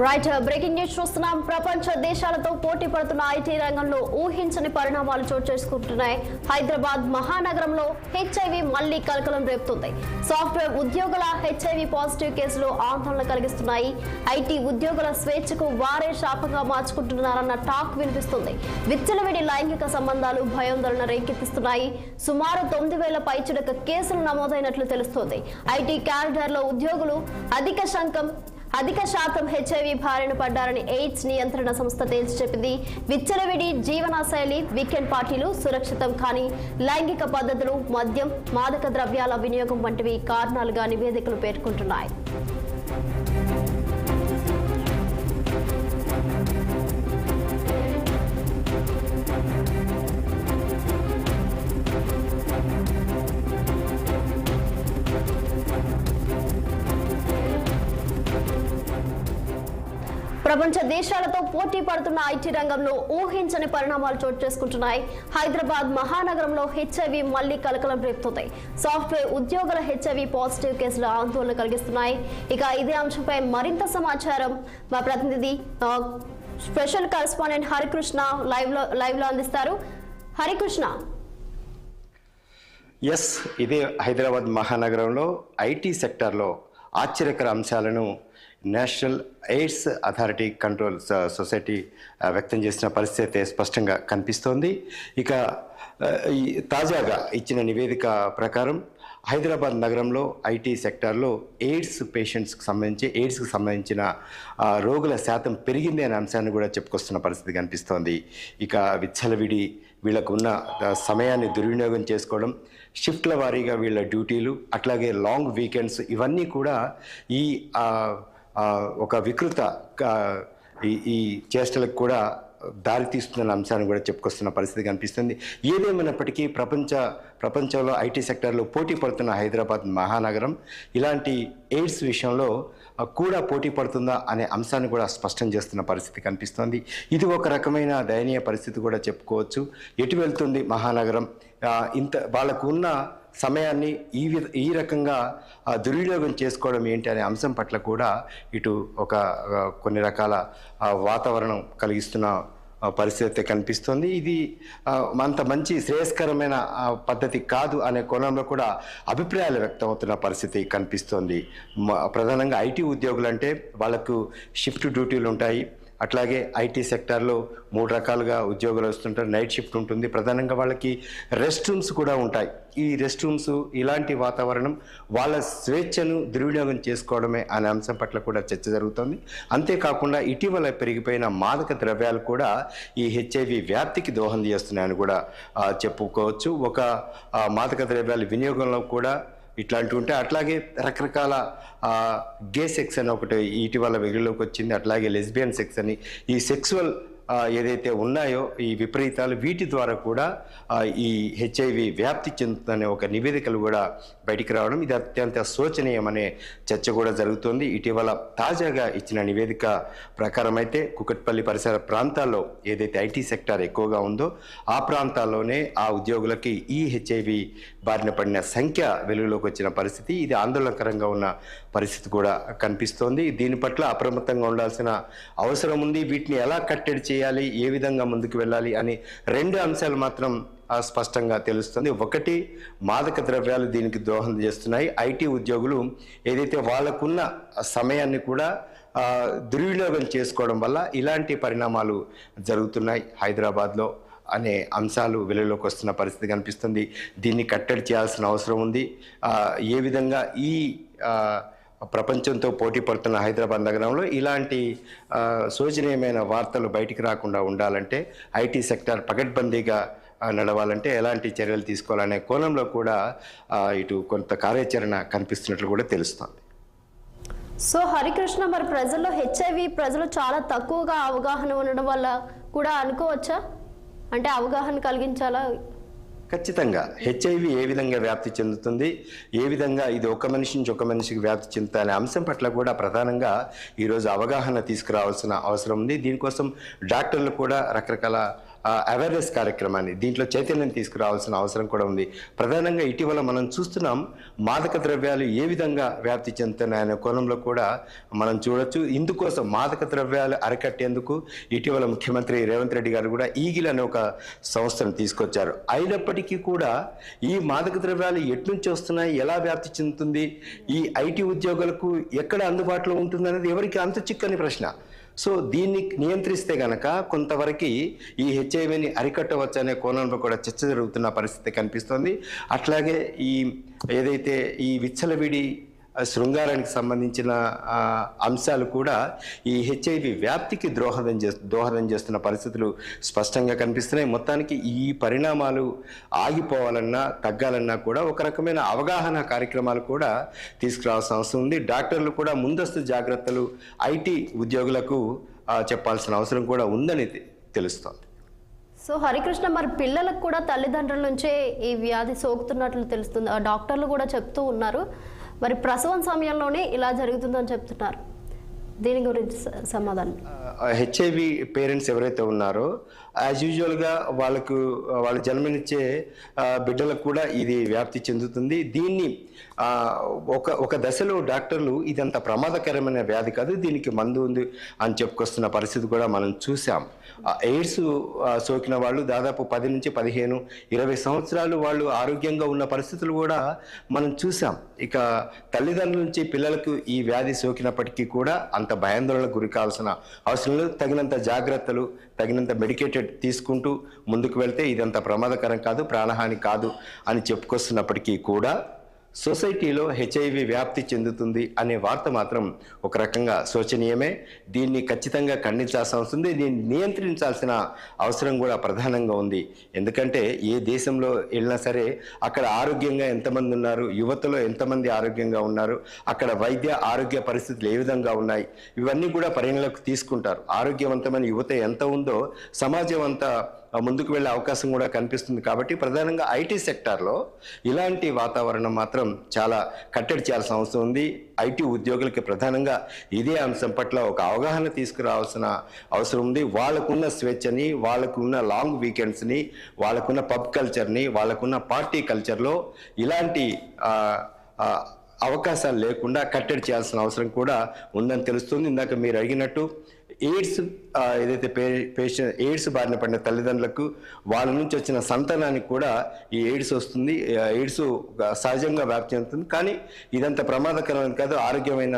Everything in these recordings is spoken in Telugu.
రైట్ బ్రేకింగ్ న్యూస్ చూస్తున్నాం. ప్రపంచ దేశాలతో పోటీ పడుతున్న ఐటీ రంగంలో ఊహించని పరిణామాలు చోటు చేసుకుంటున్నాయి. హైదరాబాద్ మహానగరంలో హెచ్ఐవి మళ్లీ కలకలం రేపుతుంది. సాఫ్ట్వేర్ ఉద్యోగుల హెచ్ఐవి పాజిటివ్ కేసులు ఆందోళన కలిగిస్తున్నాయి. ఐటీ ఉద్యోగుల స్వేచ్ఛకు వారే శాపంగా మార్చుకుంటున్నారన్న టాక్ వినిపిస్తుంది. విచ్చలవిడి లైంగిక సంబంధాలు భయాందోళన రేకెత్తిస్తున్నాయి. సుమారు 9,000 పైచిలుక కేసులు నమోదైనట్లు తెలుస్తోంది. ఐటీ క్యారిడార్లో ఉద్యోగులు అధిక శాతం హెచ్ఐవి బారిన పడ్డారని ఎయిడ్స్ నియంత్రణ సంస్థ తేల్చి చెప్పింది. విచ్చలవిడి జీవనశైలి, వీకెండ్ పార్టీలు, సురక్షితం కాని లైంగిక పద్ధతులు, మద్యం, మాదక ద్రవ్యాల వినియోగం వంటివి కారణాలుగా నివేదికలు పేర్కొంటున్నాయి. ప్రపంచ దేశాలతో పోటీ పడుతున్న ఐటీ రంగంలో ఊహించని పరిణామాలు చోటు చేసుకుంటున్నాయి. హైదరాబాద్ మహానగరంలో హెచ్ఐవి మళ్లీ కలకలం రేపుతుంది. సాఫ్ట్వేర్ ఉద్యోగుల హెచ్ఐవి పాజిటివ్ కేసులు ఆందోళన కలిగిస్తున్నాయి. ఇక ఇదే అంశంపై మరింత సమాచారం మా ప్రతినిధి స్పెషల్ కరెస్పాండెంట్ హరికృష్ణ లైవ్ లో అందిస్తారు. హరికృష్ణ, ఇదే హైదరాబాద్ మహానగరంలో ఐటీ సెక్టార్లో ఆశ్చర్యకర అంశాలను national AIDS authority control society వ్యక్తం చేసిన పరిస్థితి స్పష్టంగా కనిపిస్తోంది. ఇక తాజాగా ఇచ్చిన నివేదిక ప్రకారం హైదరాబాద్ నగరంలో ఐటీ సెక్టార్లో ఎయిడ్స్కి సంబంధించిన రోగుల శాతం పెరిగింది అనే అంశాన్ని కూడా చెప్పుకొస్తున్న పరిస్థితి కనిపిస్తోంది. ఇక విచ్చలవిడి వీళ్ళకు ఉన్న సమయాన్ని దుర్వినియోగం చేసుకోవడం, షిఫ్ట్ల వారీగా వీళ్ళ డ్యూటీలు, అట్లాగే లాంగ్ వీకెండ్స్, ఇవన్నీ కూడా ఈ ఒక వికృత ఈ చేష్టలకు కూడా దారితీస్తున్న అంశాన్ని కూడా చెప్పుకొస్తున్న పరిస్థితి కనిపిస్తుంది. ఏదేమైనప్పటికీ ప్రపంచంలో ఐటీ సెక్టార్లో పోటీ పడుతున్న హైదరాబాద్ మహానగరం ఇలాంటి ఎయిడ్స్ విషయంలో కూడా పోటీ పడుతుందా అనే అంశాన్ని కూడా స్పష్టం చేస్తున్న పరిస్థితి కనిపిస్తోంది. ఇది ఒక రకమైన దయనీయ పరిస్థితి కూడా చెప్పుకోవచ్చు. ఎటు వెళ్తుంది మహానగరం? వాళ్ళకు ఉన్న సమయాన్ని ఈ రకంగా దుర్వినియోగం చేసుకోవడం ఏంటి అనే అంశం పట్ల కూడా ఇటు కొన్ని రకాల వాతావరణం కలిగిస్తున్న పరిస్థితి కనిపిస్తోంది. ఇది అంత మంచి శ్రేయస్కరమైన పద్ధతి కాదు అనే కోణంలో కూడా అభిప్రాయాలు వ్యక్తమవుతున్న పరిస్థితి కనిపిస్తోంది. ప్రధానంగా ఐటీ ఉద్యోగులు అంటే వాళ్ళకు షిఫ్ట్ డ్యూటీలు ఉంటాయి. అట్లాగే ఐటీ సెక్టార్లో 3 రకాలుగా ఉద్యోగులు వస్తుంటారు. నైట్ షిఫ్ట్ ఉంటుంది. ప్రధానంగా వాళ్ళకి రెస్ట్ రూమ్స్ కూడా ఉంటాయి. ఈ రెస్ట్ రూమ్స్, ఇలాంటి వాతావరణం వాళ్ళ స్వేచ్ఛను దుర్వినియోగం చేసుకోవడమే అనే అంశం పట్ల కూడా చర్చ జరుగుతుంది. అంతేకాకుండా ఇటీవల పెరిగిపోయిన మాదక ద్రవ్యాలు కూడా ఈ హెచ్ఐవి వ్యాప్తికి దోహదం చేస్తున్నాయని కూడా చెప్పుకోవచ్చు. మాదక ద్రవ్యాల వినియోగంలో కూడా ఇట్లాంటివి ఉంటాయి. అట్లాగే రకరకాల గే సెక్స్ అని ఒకటి ఇటీవల వెలుగులోకి వచ్చింది. అట్లాగే లెస్బియన్ సెక్స్ అని, ఈ సెక్సువల్ ఏదైతే ఉన్నాయో ఈ విపరీతాలు, వీటి ద్వారా కూడా ఈ హెచ్ఐవి వ్యాప్తి చెందుతుందనే ఒక నివేదికలు కూడా బయటికి రావడం, ఇది అత్యంత శోచనీయమనే చర్చ కూడా జరుగుతోంది. ఇటీవల తాజాగా ఇచ్చిన నివేదిక ప్రకారం అయితే కుకట్పల్లి పరిసర ప్రాంతాల్లో ఏదైతే ఐటీ సెక్టార్ ఎక్కువగా ఉందో ఆ ప్రాంతాల్లోనే ఆ ఉద్యోగులకి ఈ హెచ్ఐవి బారిన పడిన సంఖ్య వెలుగులోకి వచ్చిన పరిస్థితి. ఇది ఆందోళనకరంగా ఉన్న పరిస్థితి కూడా కనిపిస్తోంది. దీని పట్ల అప్రమత్తంగా ఉండాల్సిన అవసరం ఉంది. వీటిని ఎలా కట్టడి చేయాలి, ఏ విధంగా ముందుకు వెళ్ళాలి అని 2 అంశాలు మాత్రం స్పష్టంగా తెలుస్తుంది. ఒకటి, మాదక ద్రవ్యాలు దీనికి దోహదం చేస్తున్నాయి. ఐటీ ఉద్యోగులు ఏదైతే వాళ్ళకున్న సమయాన్ని కూడా దుర్వినియోగం చేసుకోవడం వల్ల ఇలాంటి పరిణామాలు జరుగుతున్నాయి హైదరాబాద్లో అనే అంశాలు వెలుగులోకి వస్తున్న పరిస్థితి కనిపిస్తుంది. దీన్ని కట్టడి చేయాల్సిన అవసరం ఉంది. ఏ విధంగా ఈ ప్రపంచంతో పోటీ పడుతున్న హైదరాబాద్ నగరంలో ఇలాంటి శోచనీయమైన వార్తలు బయటికి రాకుండా ఉండాలంటే, ఐటీ సెక్టార్ పకడ్బందీగా నడవాలంటే ఎలాంటి చర్యలు తీసుకోవాలనే కోణంలో కూడా ఇటు కొంత కార్యాచరణ కనిపిస్తున్నట్లు కూడా తెలుస్తోంది. సో హరికృష్ణ, మరి ప్రజలు చాలా తక్కువగా అవగాహన ఉండడం వల్ల కూడా అనుకోవచ్చా? అంటే అవగాహన కలిగించాలా? ఖచ్చితంగా హెచ్ఐవి ఏ విధంగా వ్యాప్తి చెందుతుంది, ఏ విధంగా ఇది ఒక మనిషి నుంచి ఒక మనిషికి వ్యాప్తి చెందుతుంది అనే అంశం పట్ల కూడా ప్రధానంగా ఈరోజు అవగాహన తీసుకురావాల్సిన అవసరం ఉంది. దీనికోసం డాక్టర్లు కూడా రకరకాల అవేర్నెస్ కార్యక్రమాన్ని దీంట్లో చైతన్యం తీసుకురావాల్సిన అవసరం కూడా ఉంది. ప్రధానంగా ఇటీవల మనం చూస్తున్నాం మాదక ద్రవ్యాలు ఏ విధంగా వ్యాప్తి చెందుతున్నాయనే కోణంలో కూడా మనం చూడొచ్చు. ఇందుకోసం మాదక ద్రవ్యాలు అరికట్టేందుకు ఇటీవల ముఖ్యమంత్రి రేవంత్ రెడ్డి గారు కూడా ఈగిల్ అనే ఒక సంస్థను తీసుకొచ్చారు. అయినప్పటికీ కూడా ఈ మాదక ద్రవ్యాలు ఎట్నుంచి వస్తున్నాయి, ఎలా వ్యాప్తి చెందుతుంది, ఈ ఐటీ ఉద్యోగులకు ఎక్కడ అందుబాటులో ఉంటుందనేది ఎవరికి అంతు చిక్కని ప్రశ్న. సో దీన్ని నియంత్రిస్తే గనక కొంతవరకు ఈ హెచ్ఐవిని అరికట్టవచ్చు అనే కోణంలో కూడా చర్చ జరుగుతున్న పరిస్థితి కనిపిస్తోంది. అట్లాగే ఈ ఏదైతే ఈ విచ్చలవిడి శృంగారానికి సంబంధించిన అంశాలు కూడా ఈ హెచ్ఐవి వ్యాప్తికి దోహదం చేస్తున్న పరిస్థితులు స్పష్టంగా కనిపిస్తున్నాయి. మొత్తానికి ఈ పరిణామాలు ఆగిపోవాలన్నా తగ్గాలన్నా కూడా ఒక రకమైన అవగాహన కార్యక్రమాలు కూడా తీసుకురావాల్సిన అవసరం ఉంది. డాక్టర్లు కూడా ముందస్తు జాగ్రత్తలు ఐటీ ఉద్యోగులకు చెప్పాల్సిన అవసరం కూడా ఉందని తెలుస్తోంది. సో హరికృష్ణ, మరి పిల్లలకు కూడా తల్లిదండ్రుల నుంచే ఈ వ్యాధి సోకుతున్నట్లు తెలుస్తుంది. డాక్టర్లు కూడా చెప్తూ ఉన్నారు. మరి ప్రసవం సమయంలోనే ఇలా జరుగుతుందని చెప్తున్నారు. దీని గురించి సమాధానం. హెచ్ఐవి పేరెంట్స్ ఎవరైతే ఉన్నారో యాజ్ యూజువల్గా వాళ్ళు జన్మనిచ్చే బిడ్డలకు కూడా ఇది వ్యాప్తి చెందుతుంది. దీన్ని ఒక దశలో డాక్టర్లు ఇదంత ప్రమాదకరమైన వ్యాధి కాదు, దీనికి మందు ఉంది అని చెప్పుకొస్తున్న పరిస్థితి కూడా మనం చూసాం. ఎయిడ్స్ సోకిన వాళ్ళు దాదాపు 10 నుంచి 15, 20 సంవత్సరాలు వాళ్ళు ఆరోగ్యంగా ఉన్న పరిస్థితులు కూడా మనం చూసాం. ఇక తల్లిదండ్రుల నుంచి పిల్లలకు ఈ వ్యాధి సోకినప్పటికీ కూడా అంత భయాందోళనకు గురి కావాల్సిన అవసరం లేదు. తగినంత జాగ్రత్తలు, తగినంత మెడికేటెడ్ తీసుకుంటూ ముందుకు వెళ్తే ఇదంత ప్రమాదకరం కాదు, ప్రాణహాని కాదు అని చెప్పుకొస్తున్నప్పటికీ కూడా సొసైటీలో హెచ్ఐవి వ్యాప్తి చెందుతుంది అనే వార్త మాత్రం ఒక రకంగా శోచనీయమే. దీన్ని ఖచ్చితంగా ఖండించాల్సిన అవసరం ఉంది. దీన్ని నియంత్రించాల్సిన అవసరం కూడా ప్రధానంగా ఉంది. ఎందుకంటే ఏ దేశంలో వెళ్ళినా సరే అక్కడ ఆరోగ్యంగా ఎంతమంది ఉన్నారు, యువతలో ఎంతమంది ఆరోగ్యంగా ఉన్నారు, అక్కడ ఆరోగ్య పరిస్థితులు ఏ విధంగా ఉన్నాయి, ఇవన్నీ కూడా పరిగణలోకి తీసుకుంటారు. ఆరోగ్యవంతమైన యువత ఎంత ఉందో సమాజం అంతా ముందుకు వెళ్ళే అవకాశం కూడా కనిపిస్తుంది. కాబట్టి ప్రధానంగా ఐటీ సెక్టార్లో ఇలాంటి వాతావరణం మాత్రం చాలా కట్టడి చేయాల్సిన అవసరం ఉంది. ఐటీ ఉద్యోగులకి ప్రధానంగా ఇదే అంశం పట్ల ఒక అవగాహన తీసుకురావాల్సిన అవసరం ఉంది. వాళ్ళకున్న స్వేచ్ఛని, వాళ్ళకున్న లాంగ్ వీకెండ్స్ని, వాళ్ళకున్న పబ్ కల్చర్ని, వాళ్ళకున్న పార్టీ కల్చర్లో ఇలాంటి అవకాశాలు లేకుండా కట్టడి చేయాల్సిన అవసరం కూడా ఉందని తెలుస్తుంది. ఇందాక మీరు అడిగినట్టు ఎయిడ్స్ ఏదైతే ఎయిడ్స్ బారిన పడిన తల్లిదండ్రులకు వాళ్ళ నుంచి వచ్చిన సంతానానికి కూడా ఈ ఎయిడ్స్ వస్తుంది. ఎయిడ్స్ సహజంగా వ్యాప్తి చెందుతుంది. కానీ ఇదంత ప్రమాదకరమైన కాదు. ఆరోగ్యవంతమైన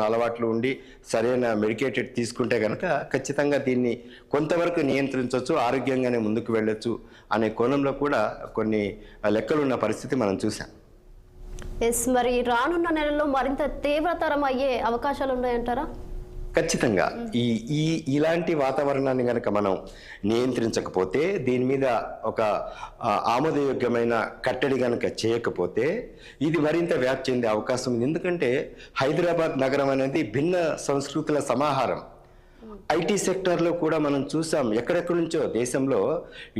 అలవాట్లు ఉండి సరైన మెడికేటెడ్ తీసుకుంటే కనుక ఖచ్చితంగా దీన్ని కొంతవరకు నియంత్రించవచ్చు, ఆరోగ్యంగానే ముందుకు వెళ్ళొచ్చు అనే కోణంలో కూడా కొన్ని లెక్కలున్న పరిస్థితి మనం చూసాం. మరి రానున్న నెలల్లో మరింత తీవ్రతరం అయ్యే అవకాశాలు ఉన్నాయంటారా? ఖచ్చితంగా ఇలాంటి వాతావరణాన్ని కనుక మనం నియంత్రించకపోతే, దీని మీద ఒక ఆమోదయోగ్యమైన కట్టడి కనుక చేయకపోతే ఇది మరింత వ్యాప్తి చెందే అవకాశం ఉంది. ఎందుకంటే హైదరాబాద్ నగరం అనేది భిన్న సంస్కృతుల సమాహారం. ఐటీ సెక్టార్లో కూడా మనం చూసాం, ఎక్కడెక్కడి నుంచో దేశంలో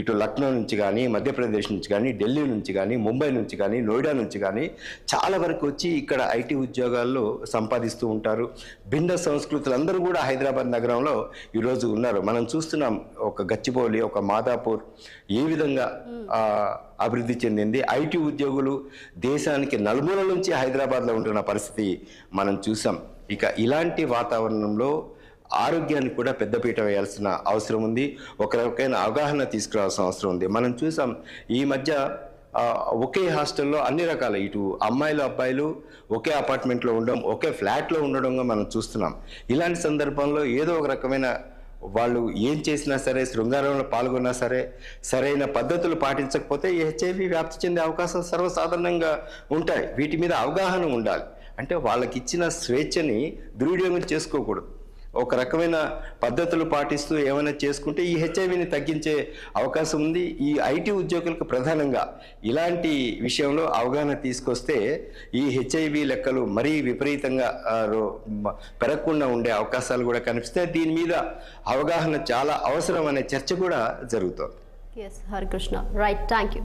ఇటు లక్నో నుంచి కానీ, మధ్యప్రదేశ్ నుంచి కానీ, ఢిల్లీ నుంచి కానీ, ముంబై నుంచి కానీ, నోయిడా నుంచి కానీ చాలా వరకు వచ్చి ఇక్కడ ఐటీ ఉద్యోగాల్లో సంపాదిస్తూ ఉంటారు. భిన్న సంస్కృతులు అందరూ కూడా హైదరాబాద్ నగరంలో ఈరోజు ఉన్నారు. మనం చూస్తున్నాం ఒక గచ్చిబౌలి, ఒక మాదాపూర్ ఏ విధంగా అభివృద్ధి చెందింది. ఐటీ ఉద్యోగులు దేశానికి నలుమూల నుంచి హైదరాబాద్లో ఉంటున్న పరిస్థితి మనం చూసాం. ఇక ఇలాంటి వాతావరణంలో ఆరోగ్యానికి కూడా పెద్దపీట వేయాల్సిన అవసరం ఉంది. ఒక రకమైన అవగాహన తీసుకురావాల్సిన అవసరం ఉంది. మనం చూసాం ఈ మధ్య ఒకే హాస్టల్లో అన్ని రకాల ఇటు అమ్మాయిలు అబ్బాయిలు ఒకే అపార్ట్మెంట్లో ఉండడం, ఒకే ఫ్లాట్లో ఉండడంగా మనం చూస్తున్నాం. ఇలాంటి సందర్భంలో ఏదో ఒక రకమైన వాళ్ళు ఏం చేసినా సరే, శృంగారంలో పాల్గొన్నా సరే, సరైన పద్ధతులు పాటించకపోతే ఈ హెచ్ఐవి వ్యాప్తి చెందే అవకాశం సర్వసాధారణంగా ఉంటాయి. వీటి మీద అవగాహన ఉండాలి. అంటే వాళ్ళకి ఇచ్చిన స్వేచ్ఛని దుర్వినియోగం చేసుకోకూడదు. ఒక రకమైన పద్ధతులు పాటిస్తూ ఏమైనా చేసుకుంటే ఈ హెచ్ఐవిని తగ్గించే అవకాశం ఉంది. ఈ ఐటీ ఉద్యోగులకు ప్రధానంగా ఇలాంటి విషయంలో అవగాహన తీసుకొస్తే ఈ హెచ్ఐవి లెక్కలు మరీ విపరీతంగా పెరగకుండా ఉండే అవకాశాలు కూడా కనిపిస్తాయి. దీని మీద అవగాహన చాలా అవసరం అనే చర్చ కూడా జరుగుతోంది. Harikrishna, right, thank you.